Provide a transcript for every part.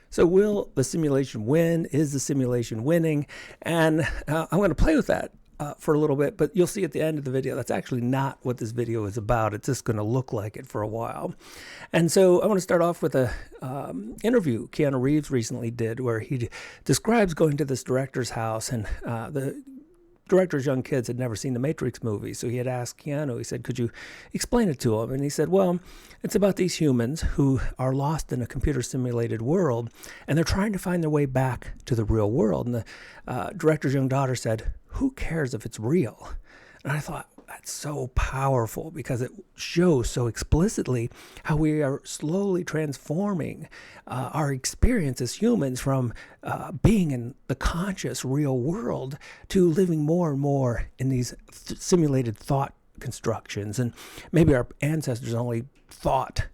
So will the simulation win? Is the simulation winning? And I'm going to play with that for a little bit, but you'll see at the end of the video, that's actually not what this video is about. It's just going to look like it for a while. And so I want to start off with a interview Keanu Reeves recently did, where he describes going to this director's house, and the director's young kids had never seen the Matrix movie. So he had asked Keanu, he said, could you explain it to him? And he said, well, it's about these humans who are lost in a computer simulated world, and they're trying to find their way back to the real world. And the director's young daughter said, who cares if it's real? And I thought, that's so powerful, because it shows so explicitly how we are slowly transforming our experience as humans from being in the conscious real world to living more and more in these simulated thought constructions. And maybe our ancestors only thought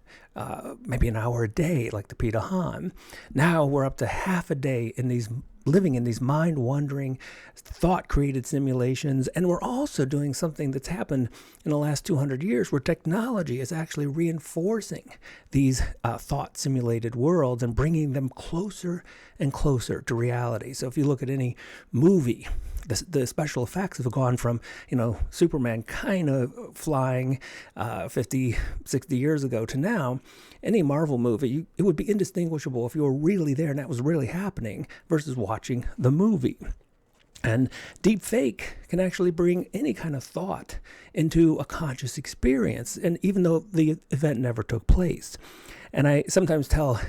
maybe an hour a day, like the Ph.D. Now we're up to half a day in these living in these mind-wandering, thought-created simulations. And we're also doing something that's happened in the last 200 years, where technology is actually reinforcing these thought-simulated worlds and bringing them closer and closer to reality. So if you look at any movie, the special effects have gone from, Superman kind of flying 50, 60 years ago to now. Any Marvel movie, it would be indistinguishable if you were really there and that was really happening versus watching the movie. And deep fake can actually bring any kind of thought into a conscious experience, and even though the event never took place. And I sometimes tell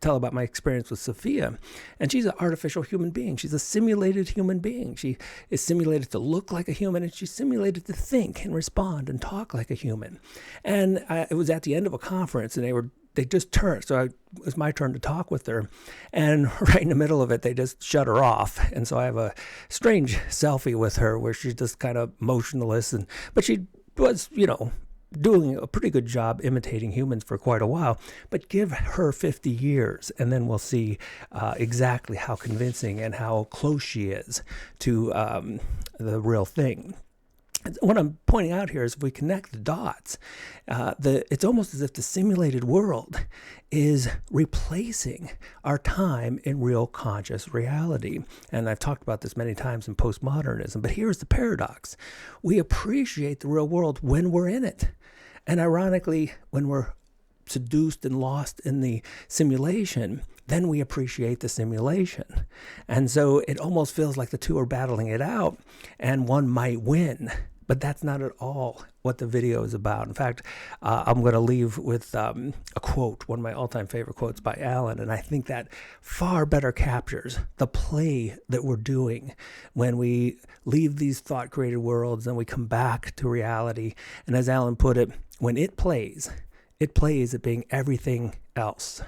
about my experience with Sophia, and she's an artificial human being. She's a simulated human being. She is simulated to look like a human, and she's simulated to think and respond and talk like a human. And it was at the end of a conference, and they just turned, so it was my turn to talk with her, and right in the middle of it, they just shut her off. And so I have a strange selfie with her where she's just kind of motionless, but she was, doing a pretty good job imitating humans for quite a while. But give her 50 years, and then we'll see exactly how convincing and how close she is to the real thing. What I'm pointing out here is, if we connect the dots, it's almost as if the simulated world is replacing our time in real conscious reality. And I've talked about this many times in postmodernism, but here's the paradox. We appreciate the real world when we're in it. And ironically, when we're seduced and lost in the simulation, then we appreciate the simulation. And so it almost feels like the two are battling it out, and one might win. But that's not at all what the video is about. In fact, I'm going to leave with a quote, one of my all-time favorite quotes by Allen, and I think that far better captures the play that we're doing when we leave these thought-created worlds and we come back to reality. And as Allen put it, when it plays at being everything else.